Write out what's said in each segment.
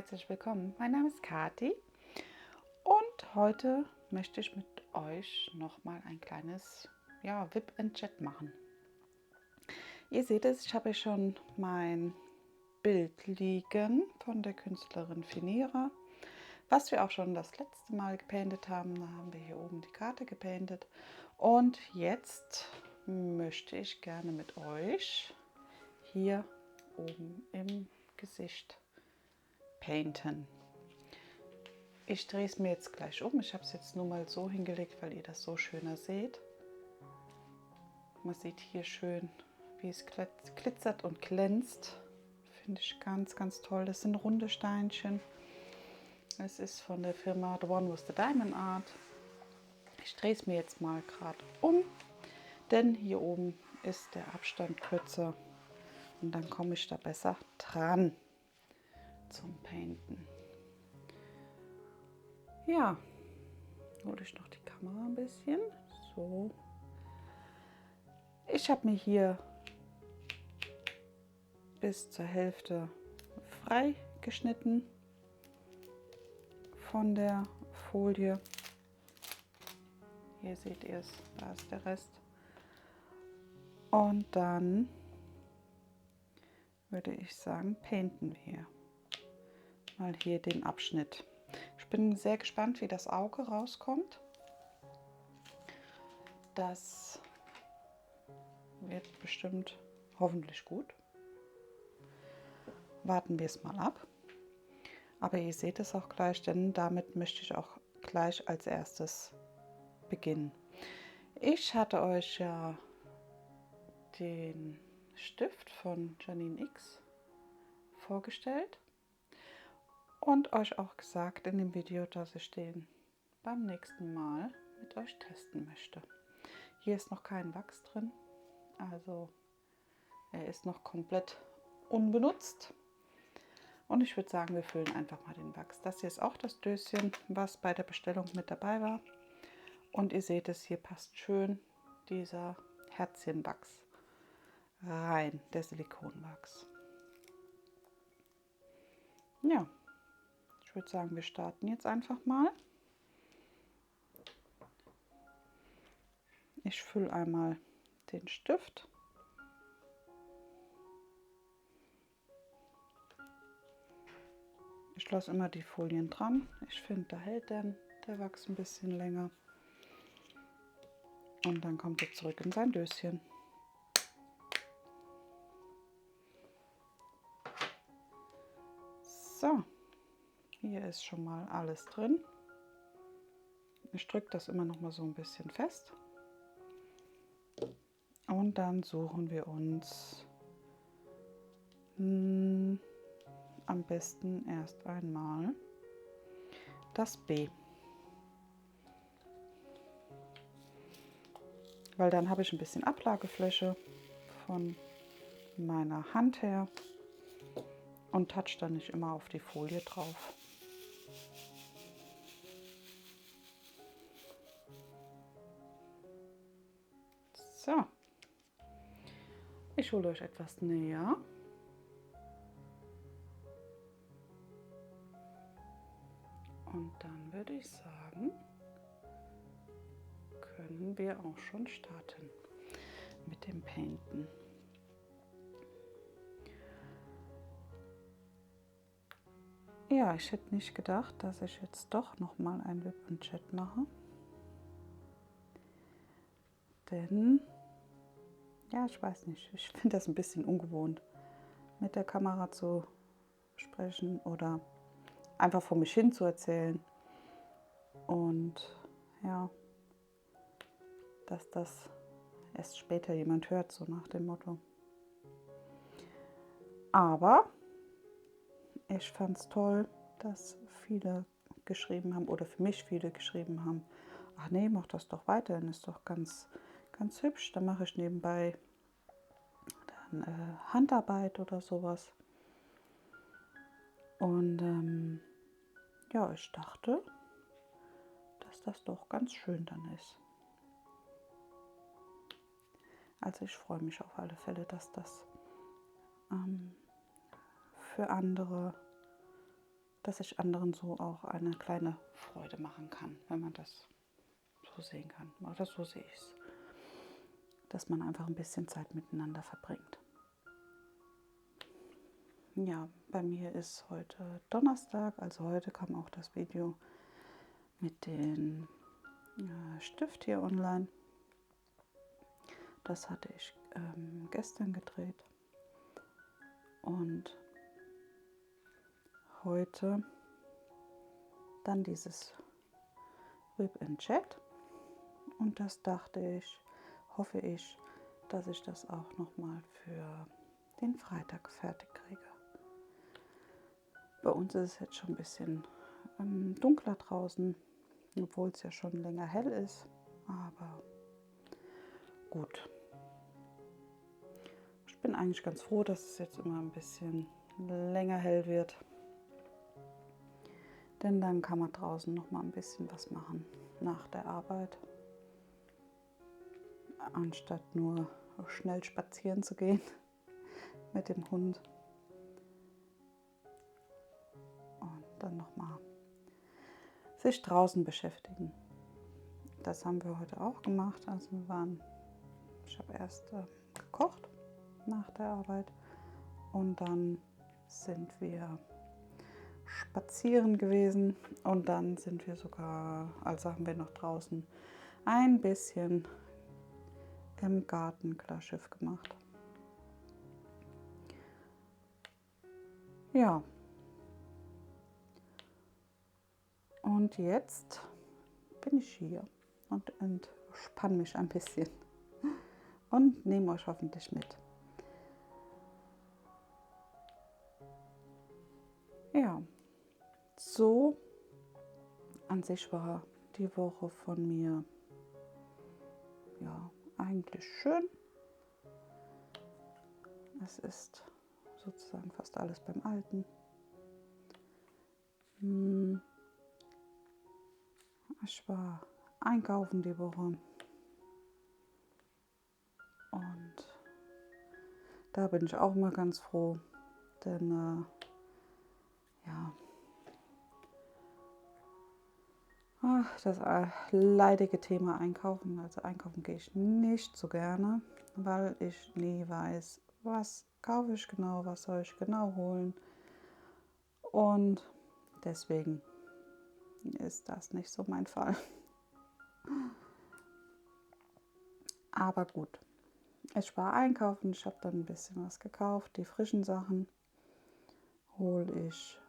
herzlich willkommen. Mein Name ist Kati und heute möchte ich mit euch nochmal ein kleines Whip and Chat machen. Ihr seht es, ich habe schon mein Bild liegen von der Künstlerin Finira, was wir auch schon das letzte Mal gepaintet haben. Da haben wir hier oben die Karte gepaintet und jetzt möchte ich gerne mit euch hier oben im Gesicht painten. Ich drehe es mir jetzt gleich um. Ich habe es jetzt nur mal so hingelegt, weil ihr das so schöner seht. Man sieht hier schön, wie es glitzert und glänzt. Finde ich ganz, ganz toll. Das sind runde Steinchen. Es ist von der Firma The One with the Diamond Art. Ich drehe es mir jetzt mal gerade um, denn hier oben ist der Abstand kürzer und dann komme ich da besser dran zum Painten. Ja, hole ich noch die Kamera ein bisschen. So. Ich habe mir hier bis zur Hälfte frei geschnitten von der Folie. Hier seht ihr es, da ist der Rest. Und dann würde ich sagen, painten wir mal hier den Abschnitt. Ich bin sehr gespannt, wie das Auge rauskommt. Das wird bestimmt hoffentlich gut. Warten wir es mal ab. Aber ihr seht es auch gleich, denn damit möchte ich auch gleich als erstes beginnen. Ich hatte euch ja den Stift von Janine X vorgestellt und euch auch gesagt in dem Video, dass ich den beim nächsten Mal mit euch testen möchte. Hier ist noch kein Wachs drin, also er ist noch komplett unbenutzt. Und ich würde sagen, wir füllen einfach mal den Wachs. Das hier ist auch das Döschen, was bei der Bestellung mit dabei war. Und ihr seht es, hier passt schön dieser Herzchenwachs rein, der Silikonwachs. Ja, ich würde sagen, wir starten jetzt einfach mal. Ich fülle einmal den Stift. Ich lasse immer die Folien dran. Ich finde, da hält dann der Wachs ein bisschen länger. Und dann kommt er zurück in sein Döschen. So, hier ist schon mal alles drin. Ich drücke das immer noch mal so ein bisschen fest. Und dann suchen wir uns am besten erst einmal das B. Weil dann habe ich ein bisschen Ablagefläche von meiner Hand her und touch dann nicht immer auf die Folie drauf. So, ich hole euch etwas näher. Und dann würde ich sagen, können wir auch schon starten mit dem Painten. Ja, ich hätte nicht gedacht, dass ich jetzt doch noch mal ein Whip and Chat mache. Denn, ja, ich weiß nicht, ich finde das ein bisschen ungewohnt, mit der Kamera zu sprechen oder einfach vor mich hin zu erzählen. Und ja, dass das erst später jemand hört, so nach dem Motto. Aber ich fand es toll, dass viele geschrieben haben oder für mich viele geschrieben haben, ach nee, mach das doch weiterhin, ist doch ganz, ganz hübsch. Dann mache ich nebenbei dann Handarbeit oder sowas. Und ja, ich dachte, dass das doch ganz schön dann ist. Also ich freue mich auf alle Fälle, dass das für andere dass ich anderen so auch eine kleine Freude machen kann, wenn man das so sehen kann. Oder so sehe ich es. Dass man einfach ein bisschen Zeit miteinander verbringt. Ja, bei mir ist heute Donnerstag, also heute kam auch das Video mit dem Stift hier online. Das hatte ich gestern gedreht. Und heute dann dieses Whip and Chat. Und das dachte ich, hoffe ich, dass ich das auch nochmal für den Freitag fertig kriege. Bei uns ist es jetzt schon ein bisschen dunkler draußen, obwohl es ja schon länger hell ist. Aber gut. Ich bin eigentlich ganz froh, dass es jetzt immer ein bisschen länger hell wird. Denn dann kann man draußen noch mal ein bisschen was machen nach der Arbeit. Anstatt nur schnell spazieren zu gehen mit dem Hund. Und dann noch mal sich draußen beschäftigen. Das haben wir heute auch gemacht. Also ich habe erst gekocht nach der Arbeit und dann sind wir spazieren gewesen und dann sind wir sogar, also haben wir noch draußen ein bisschen im Garten Klarschiff gemacht. Ja. Und jetzt bin ich hier und entspanne mich ein bisschen und nehme euch hoffentlich mit. Ja, so an sich war die Woche von mir ja eigentlich schön. Es ist sozusagen fast alles beim Alten. Ich war einkaufen die Woche und da bin ich auch mal ganz froh, denn ja, das leidige Thema Einkaufen. Also einkaufen gehe ich nicht so gerne, weil ich nie weiß, was kaufe ich genau, was soll ich genau holen. Und deswegen ist das nicht so mein Fall. Aber gut, ich war einkaufen, ich habe dann ein bisschen was gekauft. Die frischen Sachen hole ich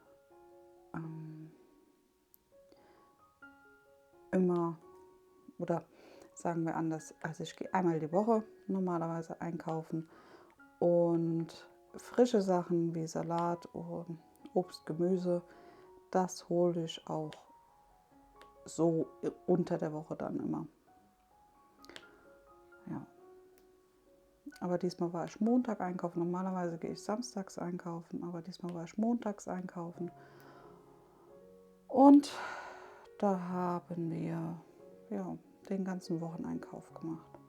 immer, oder sagen wir anders, also ich gehe einmal die Woche normalerweise einkaufen und frische Sachen wie Salat, Obst, Gemüse, das hole ich auch so unter der Woche dann immer. Ja. Aber diesmal war ich Montag einkaufen. Normalerweise gehe ich samstags einkaufen, aber diesmal war ich montags einkaufen. Und da haben wir ja, den ganzen Wocheneinkauf gemacht.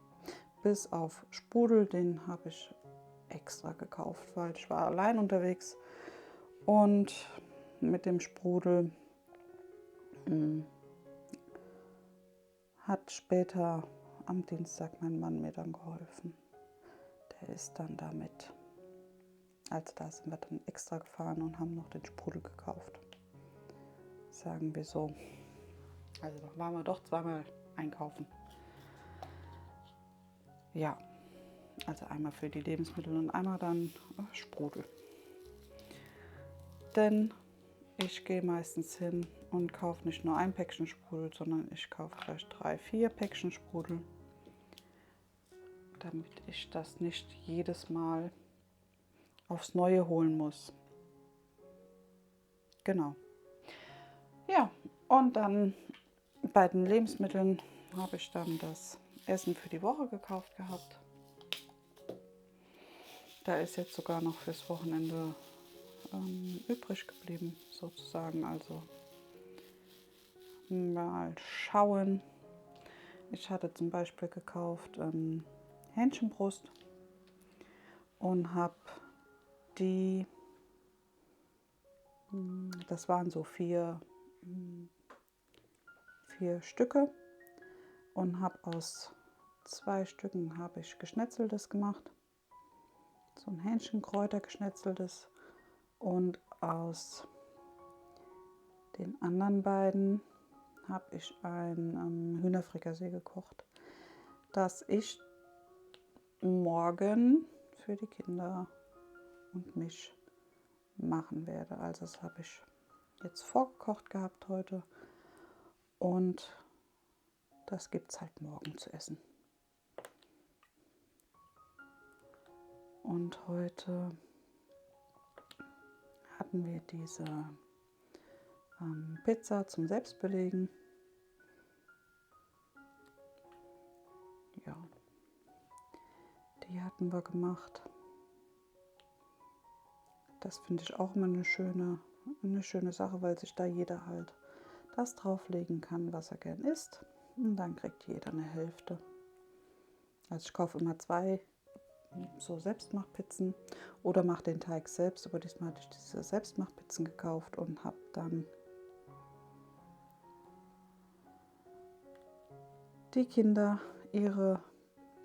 Bis auf Sprudel, den habe ich extra gekauft, weil ich war allein unterwegs. Und mit dem Sprudel hat später am Dienstag mein Mann mir dann geholfen. Der ist dann damit, also da sind wir dann extra gefahren und haben noch den Sprudel gekauft. Sagen wir so. Also da waren wir doch zweimal einkaufen. Ja, also einmal für die Lebensmittel und einmal dann Sprudel. Denn ich gehe meistens hin und kaufe nicht nur ein Päckchen Sprudel, sondern ich kaufe gleich 3, 4 Päckchen Sprudel, damit ich das nicht jedes Mal aufs Neue holen muss. Genau. Ja, und dann bei den Lebensmitteln habe ich dann das Essen für die Woche gekauft gehabt. Da ist jetzt sogar noch fürs Wochenende übrig geblieben, sozusagen. Also mal schauen. Ich hatte zum Beispiel gekauft Hähnchenbrust und habe die Das waren so vier Stücke und habe aus 2 Stücken habe ich Geschnetzeltes gemacht. So ein Hähnchenkräuter geschnetzeltes und aus den anderen beiden habe ich ein Hühnerfrikassee gekocht, das ich morgen für die Kinder und mich machen werde. Also das habe ich jetzt vorgekocht gehabt heute und das gibt es halt morgen zu essen. Und heute hatten wir diese Pizza zum Selbstbelegen. Ja, die hatten wir gemacht. Das finde ich auch immer eine schöne Sache, weil sich da jeder halt das drauflegen kann, was er gern isst. Und dann kriegt jeder eine Hälfte. Also ich kaufe immer 2 so Selbstmachpizzen oder mache den Teig selbst. Aber diesmal hatte ich diese Selbstmachpizzen gekauft und habe dann die Kinder ihre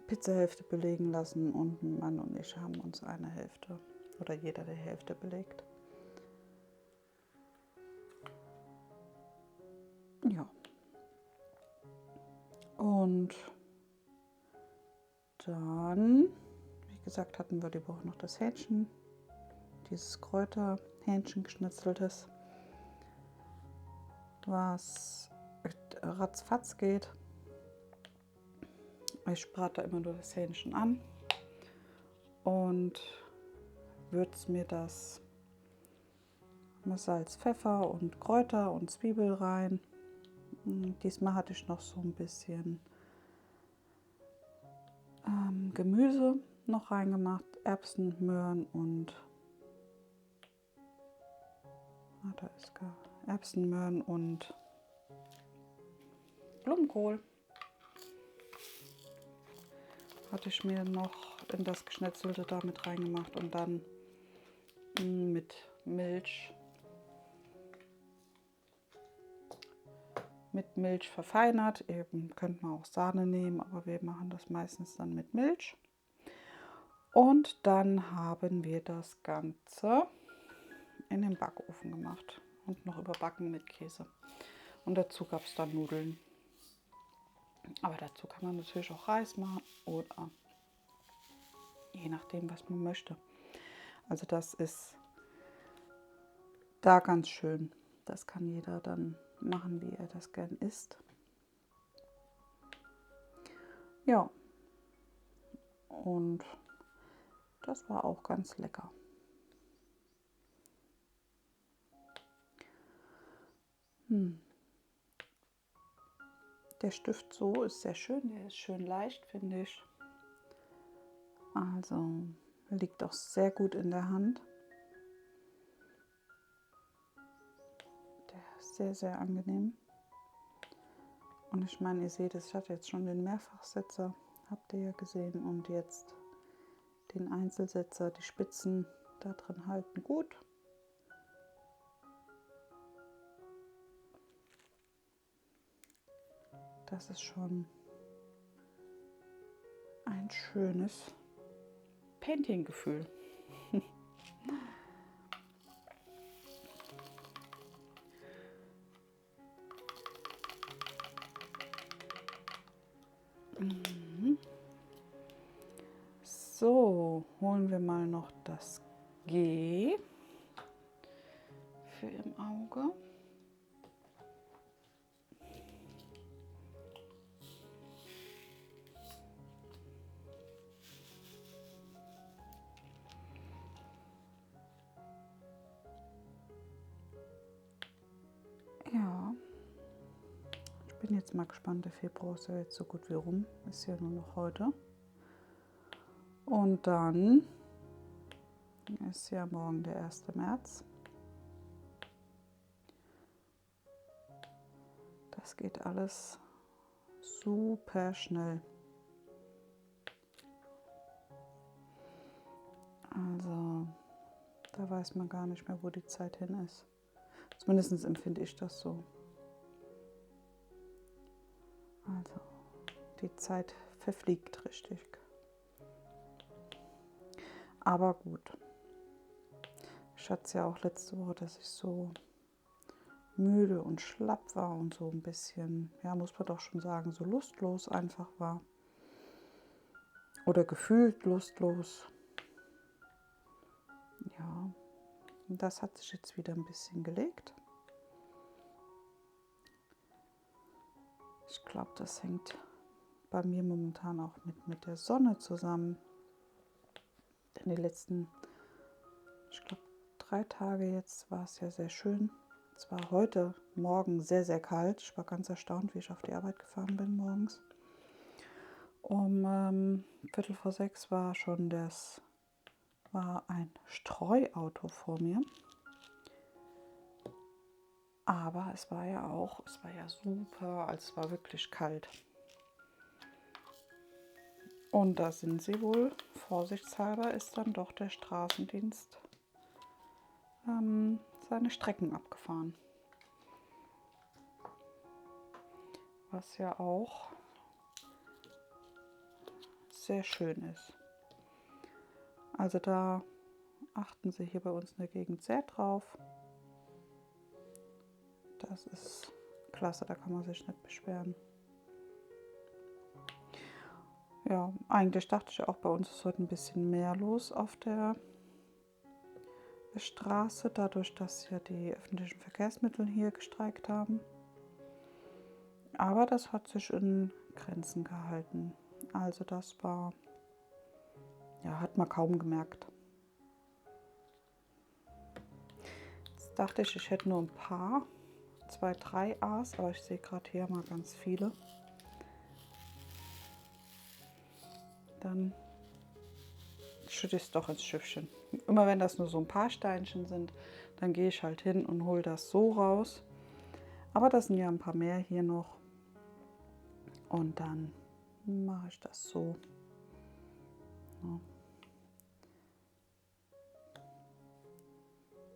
Pizzahälfte belegen lassen und mein Mann und ich haben uns eine Hälfte oder jeder die Hälfte belegt. Ja. Und dann, wie gesagt, hatten wir die Woche noch das Hähnchen, dieses Kräuterhähnchen geschnetzeltes, was ratzfatz geht. Ich brate immer nur das Hähnchen an und würze mir das mit Salz, Pfeffer und Kräuter und Zwiebel rein. Diesmal hatte ich noch so ein bisschen Gemüse noch reingemacht, Erbsen, Möhren und Erbsen, Möhren und Blumenkohl hatte ich mir noch in das Geschnetzelte da mit reingemacht und dann mit Milch verfeinert. Eben könnte man auch Sahne nehmen, aber wir machen das meistens dann mit Milch. Und dann haben wir das Ganze in den Backofen gemacht und noch überbacken mit Käse. Und dazu gab es dann Nudeln. Aber dazu kann man natürlich auch Reis machen oder je nachdem, was man möchte. Also das ist da ganz schön. Das kann jeder dann machen, wie er das gern isst. Ja, und das war auch ganz lecker. Der Stift so ist sehr schön, der ist schön leicht, finde ich. Also liegt auch sehr gut in der Hand. Der ist sehr, sehr angenehm. Und ich meine, ihr seht es, ich hatte jetzt schon den Mehrfachsetzer, habt ihr ja gesehen. Und jetzt den Einzelsetzer, die Spitzen da drin halten gut. Das ist schon ein schönes Painting-Gefühl. So, holen wir mal noch das G für im Auge. Ja, ich bin jetzt mal gespannt. Der Februar ist ja jetzt so gut wie rum. Ist ja nur noch heute. Und dann ist ja morgen der 1. März. Das geht alles super schnell. Also, da weiß man gar nicht mehr, wo die Zeit hin ist. Zumindest empfinde ich das so. Also, die Zeit verfliegt richtig. Aber gut. Ich hatte es ja auch letzte Woche, dass ich so müde und schlapp war und so ein bisschen, ja, muss man doch schon sagen, so lustlos einfach war. Oder gefühlt lustlos. Ja, und das hat sich jetzt wieder ein bisschen gelegt. Ich glaube, das hängt bei mir momentan auch mit der Sonne zusammen. Denn die letzten, ich glaube, 3 Tage jetzt war es ja sehr schön. Es war heute Morgen sehr, sehr kalt. Ich war ganz erstaunt, wie ich auf die Arbeit gefahren bin morgens. Um 5:45 war ein Streuauto vor mir. Aber es war ja super, also es war wirklich kalt. Und da sind sie wohl, vorsichtshalber ist dann doch der Straßendienst seine Strecken abgefahren. Was ja auch sehr schön ist. Also da achten sie hier bei uns in der Gegend sehr drauf. Das ist klasse, da kann man sich nicht beschweren. Ja, eigentlich dachte ich auch, bei uns ist heute ein bisschen mehr los auf der Straße, dadurch, dass ja die öffentlichen Verkehrsmittel hier gestreikt haben. Aber das hat sich in Grenzen gehalten. Also das war, ja, hat man kaum gemerkt. Jetzt dachte ich, ich hätte nur ein paar, 2, 3 A's, aber ich sehe gerade hier mal ganz viele. Dann schütte ich es doch ins Schiffchen. Immer wenn das nur so ein paar Steinchen sind, dann gehe ich halt hin und hole das so raus. Aber das sind ja ein paar mehr hier noch. Und dann mache ich das so. Ja.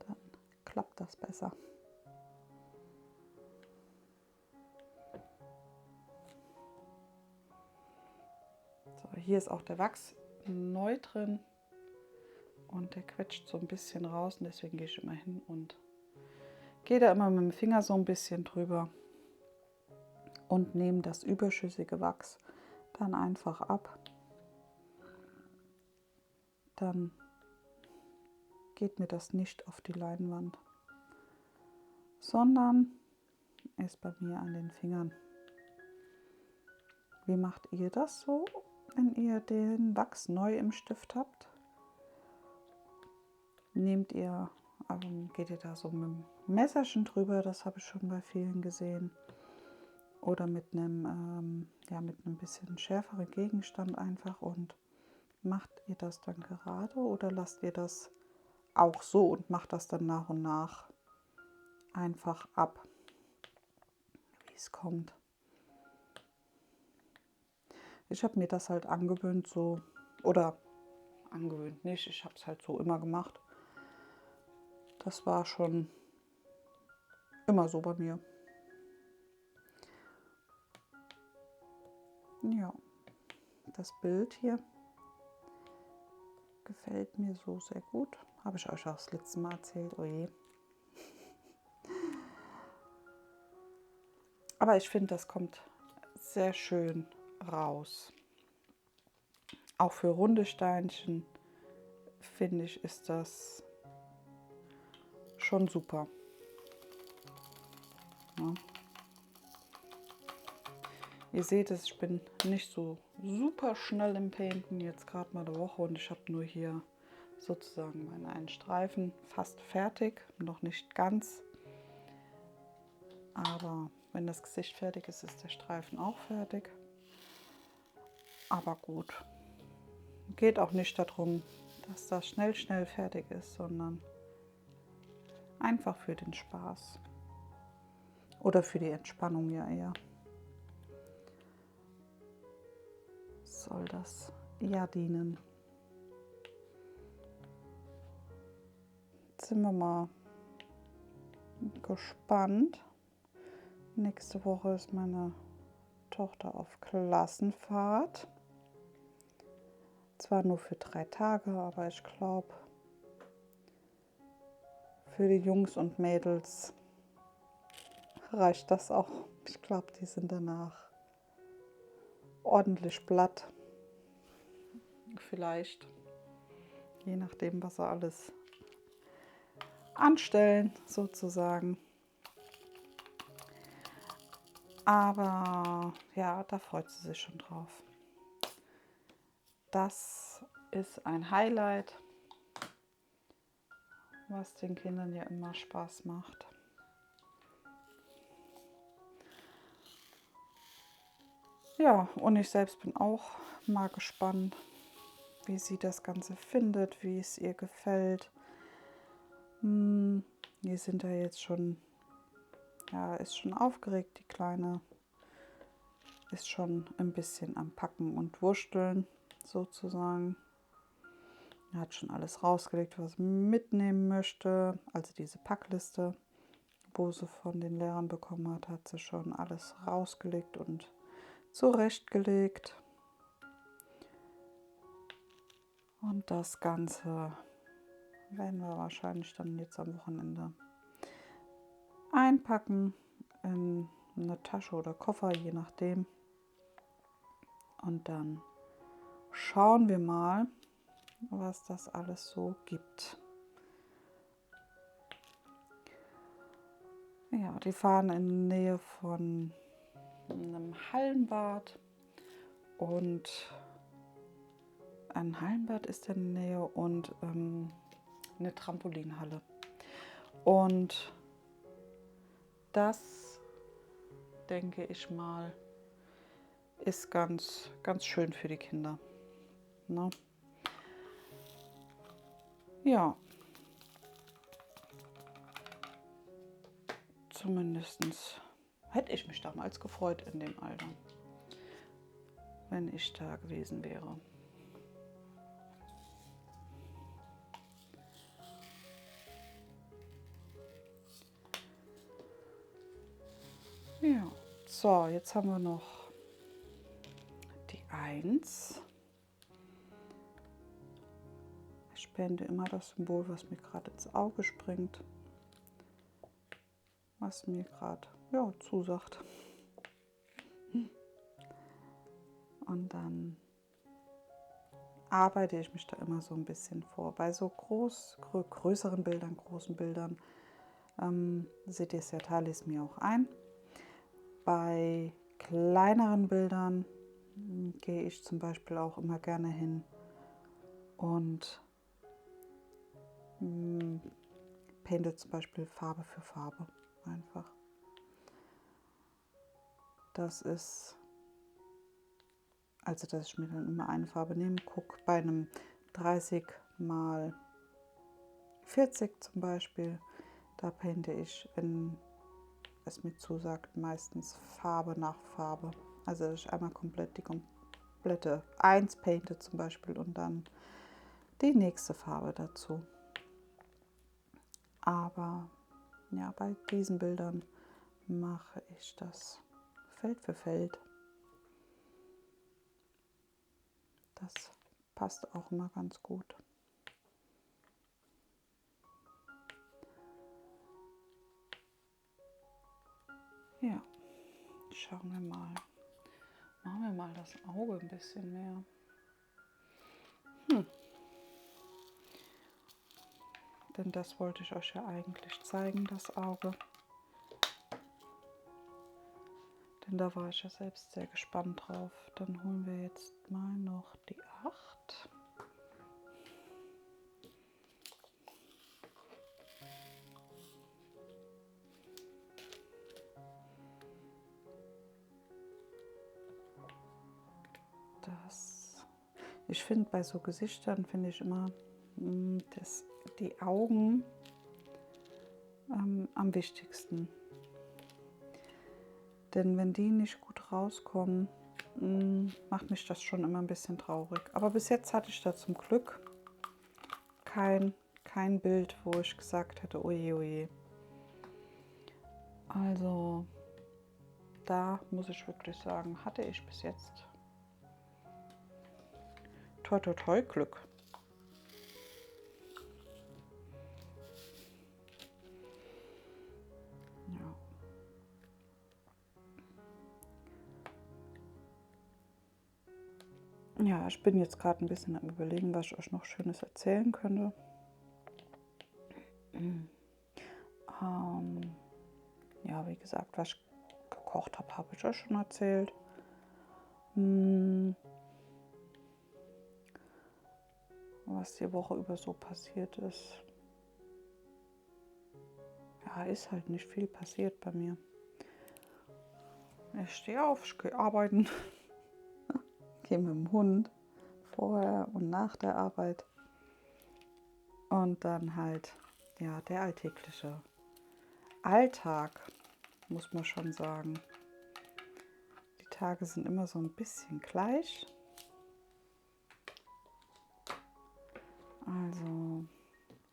Dann klappt das besser. So, hier ist auch der Wachs neu drin. Und der quetscht so ein bisschen raus. Und deswegen gehe ich immer hin und gehe da immer mit dem Finger so ein bisschen drüber. Und nehme das überschüssige Wachs dann einfach ab. Dann geht mir das nicht auf die Leinwand, sondern ist bei mir an den Fingern. Wie macht ihr das so, wenn ihr den Wachs neu im Stift habt? Geht ihr da so mit dem Messerchen drüber, das habe ich schon bei vielen gesehen. Oder mit einem bisschen schärferen Gegenstand einfach, und macht ihr das dann gerade oder lasst ihr das auch so und macht das dann nach und nach einfach ab, wie es kommt. Ich habe mir das halt angewöhnt so, oder angewöhnt nicht, ich habe es halt so immer gemacht. Das war schon immer so bei mir. Ja, das Bild hier gefällt mir so sehr gut. Habe ich euch auch das letzte Mal erzählt, oh je. Aber ich finde, das kommt sehr schön raus. Auch für runde Steinchen, finde ich, ist das schon super. Ja. Ihr seht es, ich bin nicht so super schnell im Painten, jetzt gerade mal eine Woche, und ich habe nur hier sozusagen meinen einen Streifen fast fertig, noch nicht ganz. Aber wenn das Gesicht fertig ist, ist der Streifen auch fertig. Aber gut, geht auch nicht darum, dass das schnell fertig ist, sondern einfach für den Spaß oder für die Entspannung ja eher. Soll das ja dienen. Jetzt sind wir mal gespannt. Nächste Woche ist meine Tochter auf Klassenfahrt. Zwar nur für 3 Tage, aber ich glaube, für die Jungs und Mädels reicht das auch. Ich glaube, die sind danach ordentlich platt. Vielleicht, je nachdem, was sie alles anstellen, sozusagen. Aber ja, da freut sie sich schon drauf. Das ist ein Highlight, was den Kindern ja immer Spaß macht. Ja, und ich selbst bin auch mal gespannt, wie sie das Ganze findet, wie es ihr gefällt. Wir sind da jetzt schon, ja, ist schon aufgeregt, die Kleine ist schon ein bisschen am Packen und Wursteln sozusagen. Er hat schon alles rausgelegt, was er mitnehmen möchte. Also diese Packliste, wo sie von den Lehrern bekommen hat, hat sie schon alles rausgelegt und zurechtgelegt. Und das Ganze werden wir wahrscheinlich dann jetzt am Wochenende einpacken in eine Tasche oder Koffer, je nachdem. Und dann schauen wir mal, was das alles so gibt. Ja, die fahren in der Nähe von einem Hallenbad und ein Hallenbad ist in der Nähe und eine Trampolinhalle. Und das, denke ich mal, ist ganz, ganz schön für die Kinder. Ne? Ja, zumindest hätte ich mich damals gefreut in dem Alter, wenn ich da gewesen wäre. Ja, so, jetzt haben wir noch die 1. Ich spende immer das Symbol, was mir gerade ins Auge springt, was mir gerade zusagt. Und dann arbeite ich mich da immer so ein bisschen vor. Bei so größeren Bildern, großen Bildern, seht ihr es ja, teile ich es mir auch ein. Bei kleineren Bildern gehe ich zum Beispiel auch immer gerne hin und painte zum Beispiel Farbe für Farbe einfach. Das ist, also dass ich mir dann immer eine Farbe nehme, gucke bei einem 30 mal 40 zum Beispiel, da painte ich, wenn es mir zusagt, meistens Farbe nach Farbe. Also dass ich einmal komplett die komplette 1 painte zum Beispiel und dann die nächste Farbe dazu. Aber ja, bei diesen Bildern mache ich das Feld für Feld. Das passt auch immer ganz gut. Ja, schauen wir mal. Machen wir mal das Auge ein bisschen mehr. Denn das wollte ich euch ja eigentlich zeigen, das Auge. Denn da war ich ja selbst sehr gespannt drauf. Dann holen wir jetzt mal noch die 8. Ich finde, bei so Gesichtern finde ich immer, dass die Augen am wichtigsten. Denn wenn die nicht gut rauskommen, macht mich das schon immer ein bisschen traurig. Aber bis jetzt hatte ich da zum Glück kein Bild, wo ich gesagt hätte, oje, oje. Also da muss ich wirklich sagen, hatte ich bis jetzt toi toi toi Glück. Ja. Ja, ich bin jetzt gerade ein bisschen am Überlegen, was ich euch noch Schönes erzählen könnte. Ja, wie gesagt, was ich gekocht habe, habe ich euch schon erzählt. Was die Woche über so passiert ist. Ja, ist halt nicht viel passiert bei mir. Ich stehe auf, ich gehe arbeiten, gehe mit dem Hund vorher und nach der Arbeit. Und dann halt, ja, der alltägliche Alltag, muss man schon sagen. Die Tage sind immer so ein bisschen gleich. Also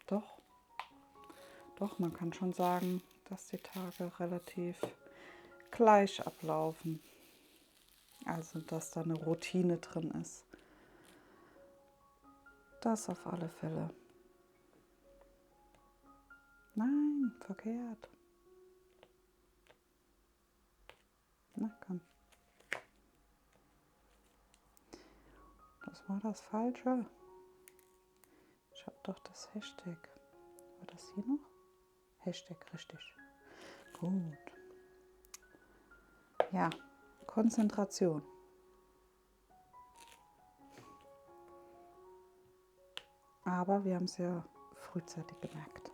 doch, man kann schon sagen, dass die Tage relativ gleich ablaufen. Also, dass da eine Routine drin ist. Das auf alle Fälle. Nein, verkehrt. Na komm. Das war das Falsche. Ich habe doch das Hashtag. War das hier noch? Hashtag, richtig. Gut. Ja, Konzentration. Aber wir haben es ja frühzeitig gemerkt.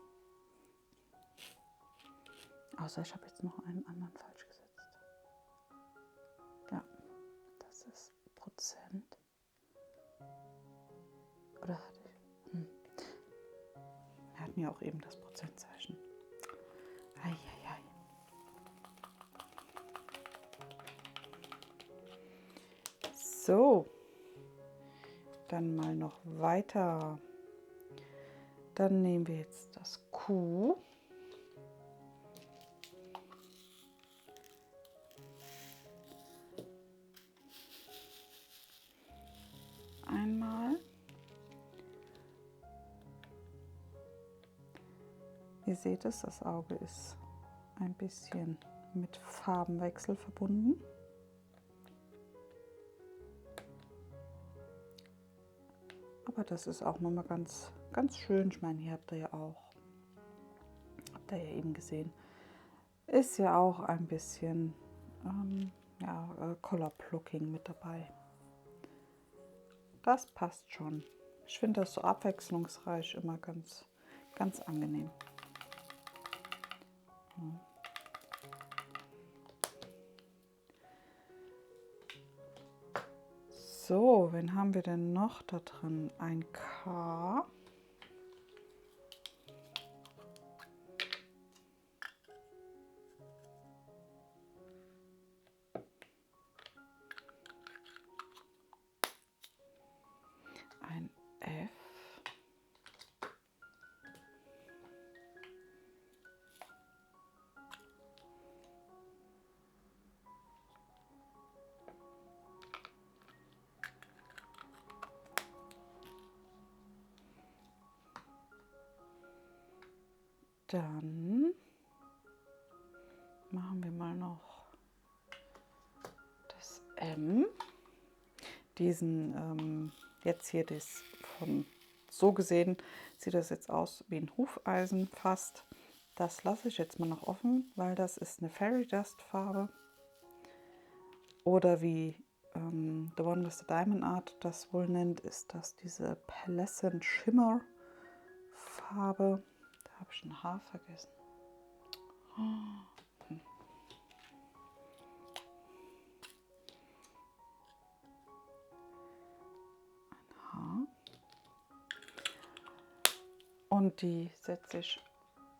Außer ich habe jetzt noch einen anderen falsch gesetzt. Ja, das ist Prozent. Oder hatte ich? Wir hatten ja auch eben das Prozentzeichen. Eieiei. So, dann mal noch weiter. Dann nehmen wir jetzt das Q. Einmal. Ihr seht es, das Auge ist ein bisschen mit Farbenwechsel verbunden. Aber das ist auch nochmal ganz, ganz schön. Ich meine, hier habt ihr ja eben gesehen, ist ja auch ein bisschen Color Plucking mit dabei. Das passt schon. Ich finde das so abwechslungsreich immer ganz, ganz angenehm. So, wen haben wir denn noch da drin? Ein K. Ein F. Dann machen wir mal noch das M. Jetzt hier das von so gesehen sieht das jetzt aus wie ein Hufeisen fast. Das lasse ich jetzt mal noch offen, weil das ist eine Fairy Dust Farbe. Oder wie The One with the Diamond Art das wohl nennt, ist das diese Pearlescent Shimmer Farbe. Da habe ich ein Haar vergessen. Ein Haar. Und die setze ich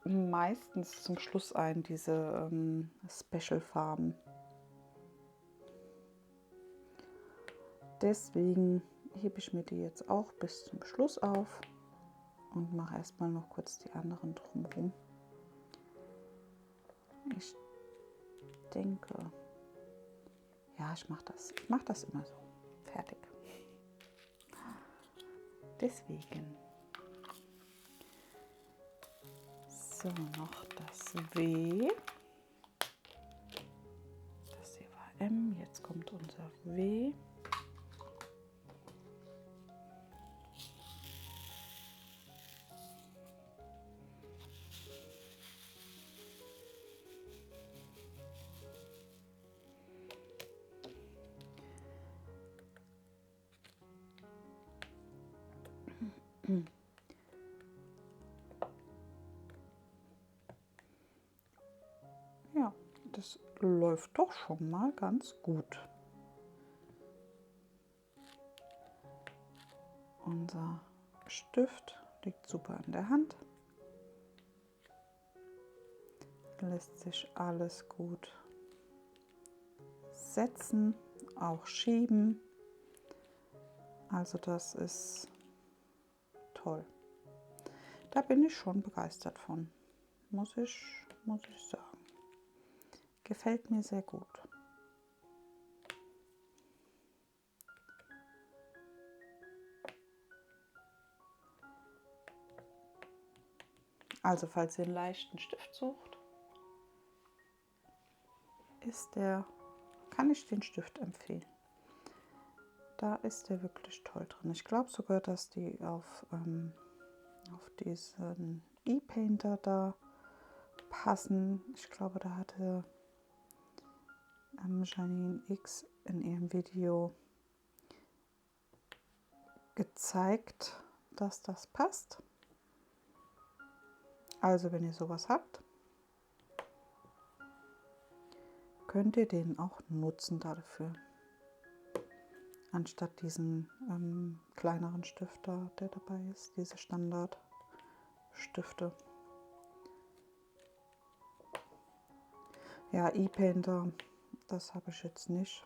meistens zum Schluss ein, diese Special-Farben. Deswegen hebe ich mir die jetzt auch bis zum Schluss auf und mache erstmal noch kurz die anderen drumherum. Ich denke, ja, ich mache das. Ich mache das immer so. Fertig. Deswegen. So, noch das W. Das hier war M, jetzt kommt unser W. Ja, das läuft doch schon mal ganz gut. Unser Stift liegt super in der Hand. Lässt sich alles gut setzen, auch schieben. Also das ist toll. Da bin ich schon begeistert von, muss ich sagen. Gefällt mir sehr gut. Also falls ihr einen leichten Stift sucht, kann ich den Stift empfehlen. Da ist der wirklich toll drin. Ich glaube sogar, dass die auf diesen E-Painter da passen. Ich glaube, da hatte Janine X in ihrem Video gezeigt, dass das passt. Also wenn ihr sowas habt, könnt ihr den auch nutzen dafür. Anstatt diesen kleineren Stift da, der dabei ist, diese Standardstifte. Ja, E-Painter, das habe ich jetzt nicht.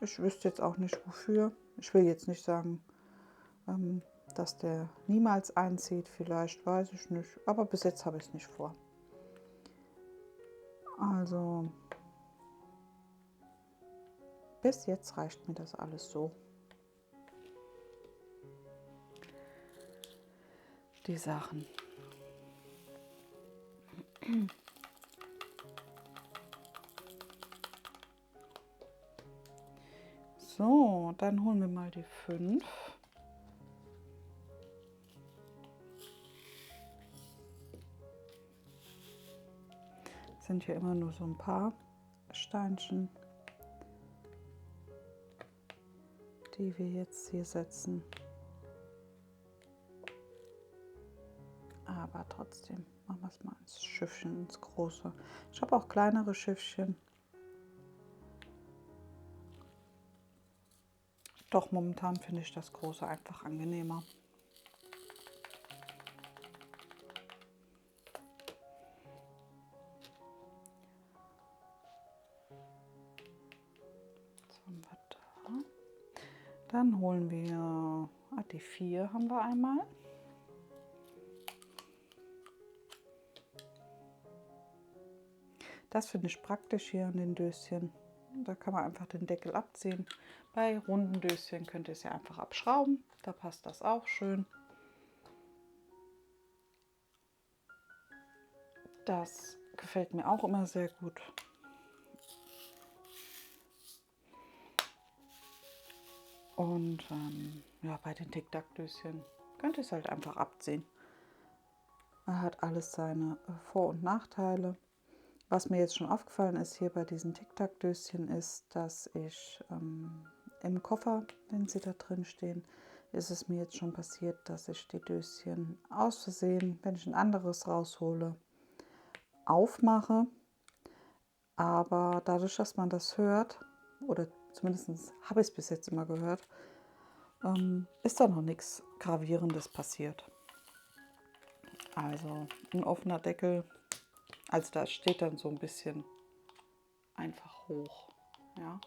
Ich wüsste jetzt auch nicht wofür. Ich will jetzt nicht sagen, dass der niemals einzieht, vielleicht, weiß ich nicht. Aber bis jetzt habe ich es nicht vor. Also, bis jetzt reicht mir das alles so. Die Sachen. So, dann holen wir mal die 5. Sind hier immer nur so ein paar Steinchen, die wir jetzt hier setzen. Aber trotzdem machen wir es mal ins Schiffchen, ins Große. Ich habe auch kleinere Schiffchen. Doch momentan finde ich das Große einfach angenehmer. Dann holen wir die 4 haben wir einmal. Das finde ich praktisch hier an den Döschen. Da kann man einfach den Deckel abziehen. Bei runden Döschen könnt ihr es ja einfach abschrauben. Da passt das auch schön. Das gefällt mir auch immer sehr gut. Und ja, bei den Tic-Tac-Döschen könnt ihr es halt einfach abziehen. Er hat alles seine Vor- und Nachteile. Was mir jetzt schon aufgefallen ist hier bei diesen Tic-Tac-Döschen ist, dass ich im Koffer, wenn sie da drin stehen, ist es mir jetzt schon passiert, dass ich die Döschen aus Versehen, wenn ich ein anderes raushole, aufmache. Aber dadurch, dass man das hört, oder zumindest habe ich es bis jetzt immer gehört, ist da noch nichts Gravierendes passiert. Also ein offener Deckel, also da steht dann so ein bisschen einfach hoch. Ja.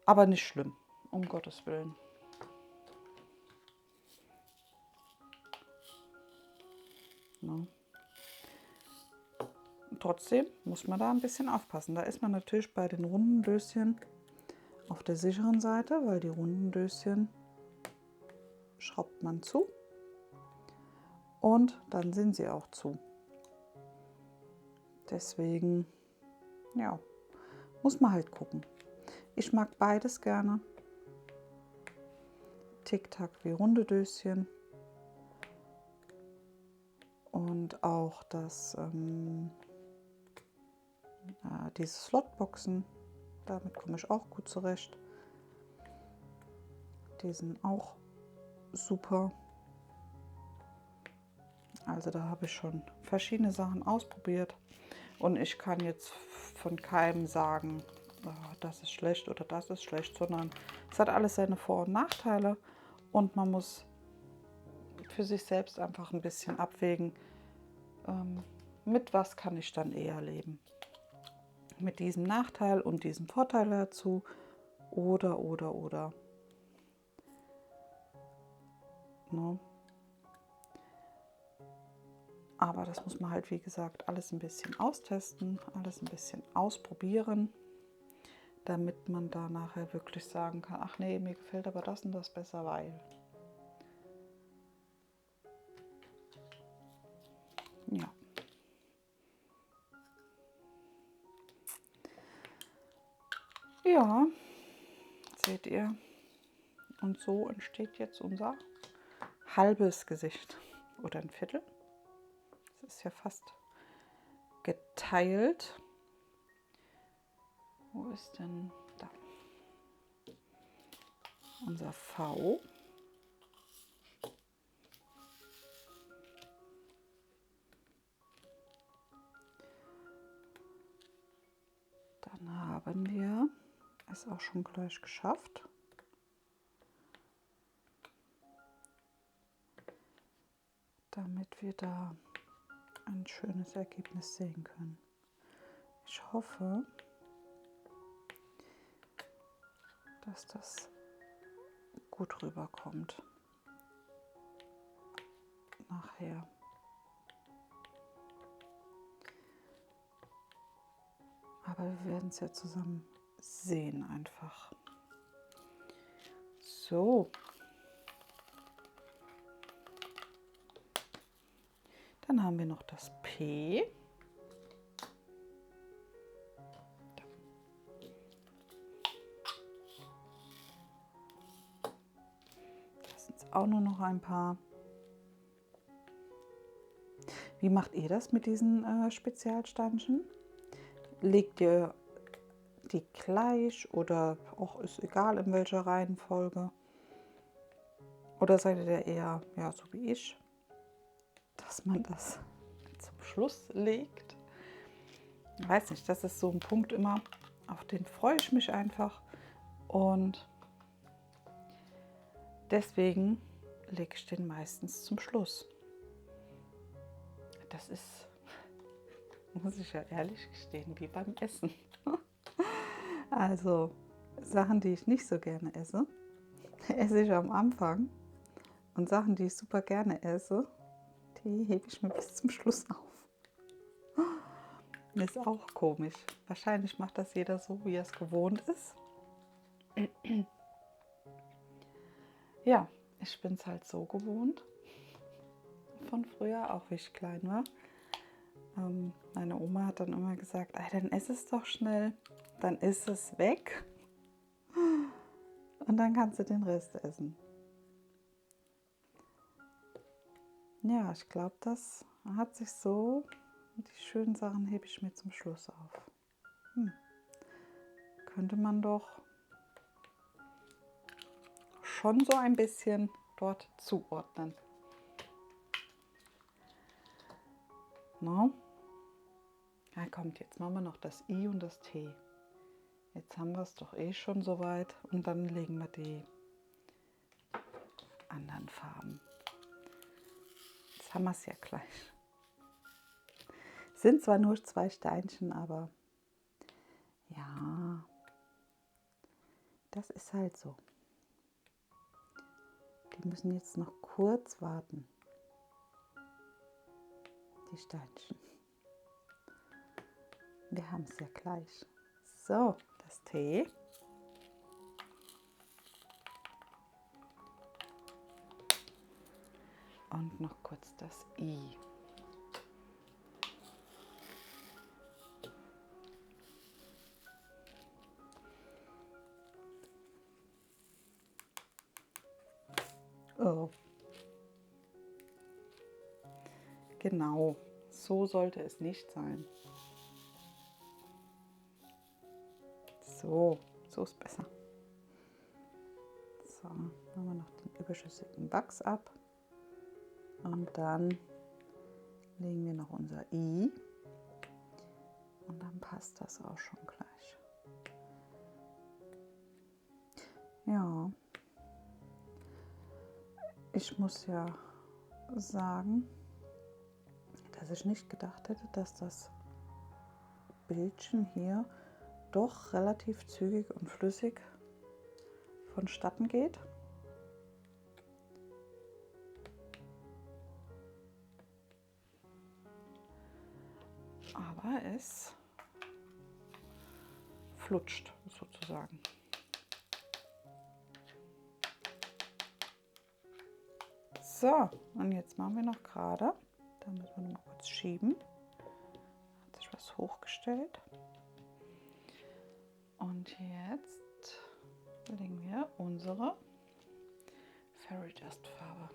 Aber nicht schlimm, um Gottes Willen. Ne? trotzdem muss man da ein bisschen aufpassen. Da ist man natürlich bei den runden Döschen auf der sicheren Seite, weil die runden Döschen schraubt man zu und dann sind sie auch zu. Deswegen, ja, muss man halt gucken. Ich mag beides gerne. Tic-Tac wie runde Döschen und auch diese Slotboxen, damit komme ich auch gut zurecht. Die sind auch super. Also da habe ich schon verschiedene Sachen ausprobiert und ich kann jetzt von keinem sagen, oh, das ist schlecht oder das ist schlecht, sondern es hat alles seine Vor- und Nachteile und man muss für sich selbst einfach ein bisschen abwägen, mit was kann ich dann eher leben. Mit diesem Nachteil und diesem Vorteil dazu oder. Ne? Aber das muss man halt, wie gesagt, alles ein bisschen austesten, alles ein bisschen ausprobieren, damit man da nachher wirklich sagen kann, ach nee, mir gefällt aber das und das besser, weil. Ja. Ja, seht ihr. Und so entsteht jetzt unser halbes Gesicht oder ein Viertel. Das ist ja fast geteilt. Wo ist denn da unser V? Dann haben wir es auch schon gleich geschafft. Damit wir da ein schönes Ergebnis sehen können. Ich hoffe, dass das gut rüberkommt nachher. Aber wir werden es ja zusammen sehen einfach. So. Dann haben wir noch das P. Das sind auch nur noch ein paar. Wie macht ihr das mit diesen Spezialsteinchen? Legt ihr die gleich oder auch ist egal in welcher Reihenfolge? Oder seid ihr eher ja, so wie ich, dass man das zum Schluss legt? Ich weiß nicht, das ist so ein Punkt immer, auf den freue ich mich einfach und deswegen lege ich den meistens zum Schluss. Das ist, muss ich ja ehrlich gestehen, wie beim Essen. Also Sachen, die ich nicht so gerne esse, esse ich am Anfang und Sachen, die ich super gerne esse, die hebe ich mir bis zum Schluss auf. Ist auch komisch. Wahrscheinlich macht das jeder so, wie er es gewohnt ist. Ja, ich bin es halt so gewohnt von früher, auch wie ich klein war. Meine Oma hat dann immer gesagt, dann ess es doch schnell, dann ist es weg und dann kannst du den Rest essen. Ja, ich glaube, das hat sich so, die schönen Sachen hebe ich mir zum Schluss auf. Könnte man doch schon so ein bisschen dort zuordnen. No? Ja, kommt, jetzt machen wir noch das I und das T. Jetzt haben wir es doch eh schon soweit und dann legen wir die anderen Farben. Jetzt haben wir es ja gleich. Sind zwar nur 2 Steinchen, aber ja, das ist halt so. Die müssen jetzt noch kurz warten. Die Steinchen. Wir haben es ja gleich. So, das T. Und noch kurz das I. Oh. Genau, so sollte es nicht sein. So ist besser. So, machen wir noch den überschüssigen Wachs ab. Und dann legen wir noch unser I. Und dann passt das auch schon gleich. Ja, ich muss ja sagen, dass ich nicht gedacht hätte, dass das Bildchen hier doch relativ zügig und flüssig vonstatten geht. Aber es flutscht sozusagen. So, und jetzt machen wir noch gerade. Da müssen wir noch mal kurz schieben. Hat sich was hochgestellt. Und jetzt legen wir unsere Fairy Dust Farbe.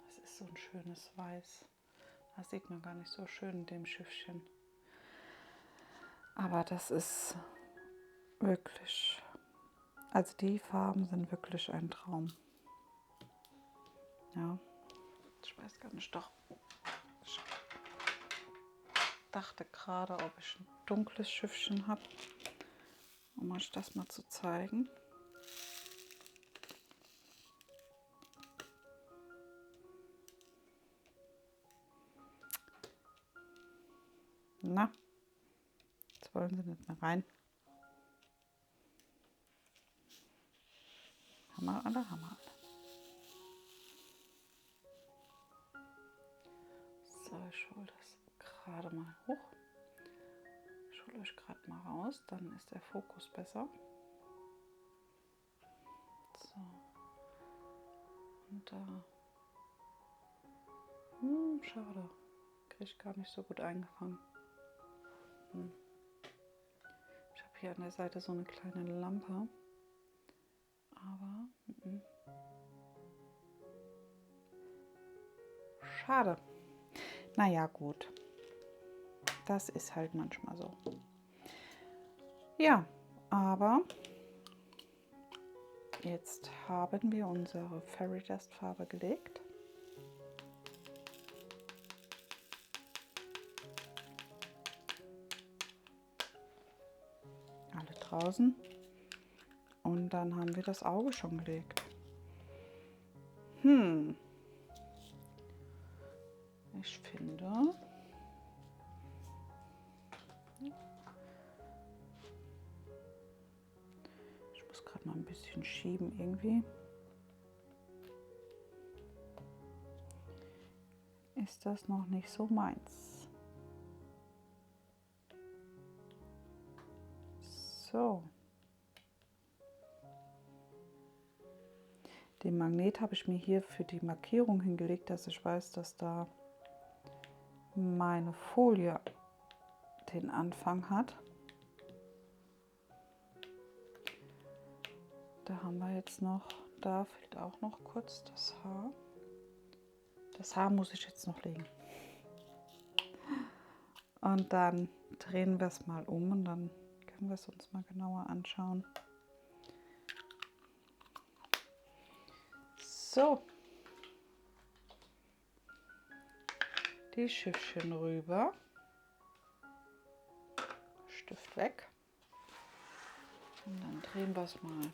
Das ist so ein schönes Weiß. Das sieht man gar nicht so schön in dem Schiffchen. Aber das ist wirklich, also die Farben sind wirklich ein Traum. Ja, ich weiß gar nicht, doch. Ich dachte gerade, ob ich ein dunkles Schiffchen habe, um euch das mal zu zeigen. Na, jetzt wollen sie nicht mehr rein. Haben wir alle, haben wir alle. So, ich hole das gerade mal hoch. Ich hole euch gerade mal raus, dann ist der Fokus besser. So. Und da. Schade. Kriege ich gar nicht so gut eingefangen. Ich habe hier an der Seite so eine kleine Lampe. Aber. Schade. Naja, gut. Das ist halt manchmal so. Ja, aber jetzt haben wir unsere Fairy Dust Farbe gelegt. Alle draußen. Und dann haben wir das Auge schon gelegt. Ich finde, ich muss gerade mal ein bisschen schieben irgendwie. Ist das noch nicht so meins? So. Den Magnet habe ich mir hier für die Markierung hingelegt, dass ich weiß, dass da meine Folie den Anfang hat. Da haben wir jetzt noch, da fehlt auch noch kurz das Haar. Das Haar muss ich jetzt noch legen. Und dann drehen wir es mal um und dann können wir es uns mal genauer anschauen. So. Die Schiffchen rüber. Stift weg. Und dann drehen wir es mal.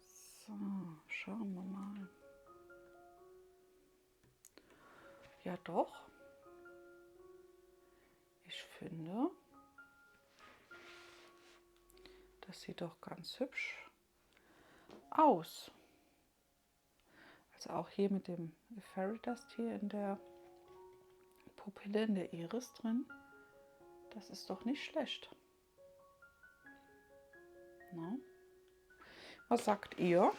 So, schauen wir mal. Ja doch. finde. Das sieht doch ganz hübsch aus. Also auch hier mit dem Fairy Dust hier in der Pupille, in der Iris drin. Das ist doch nicht schlecht. Na? Was sagt ihr?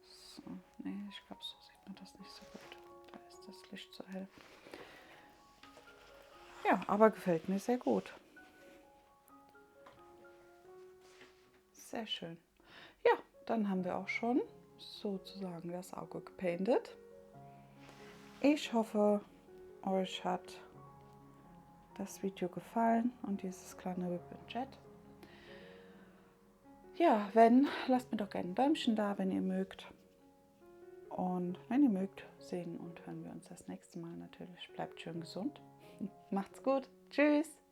So, nee, ich glaube, so sieht man das nicht so gut. Da ist das Licht zu hell. Ja, aber gefällt mir sehr gut. Sehr schön. Ja, dann haben wir auch schon sozusagen das Auge gepainted. Ich hoffe, euch hat das Video gefallen und dieses kleine Whip and Jet. Ja, wenn, lasst mir doch gerne ein Däumchen da, wenn ihr mögt. Und wenn ihr mögt, sehen und hören wir uns das nächste Mal natürlich. Bleibt schön gesund. Macht's gut. Tschüss.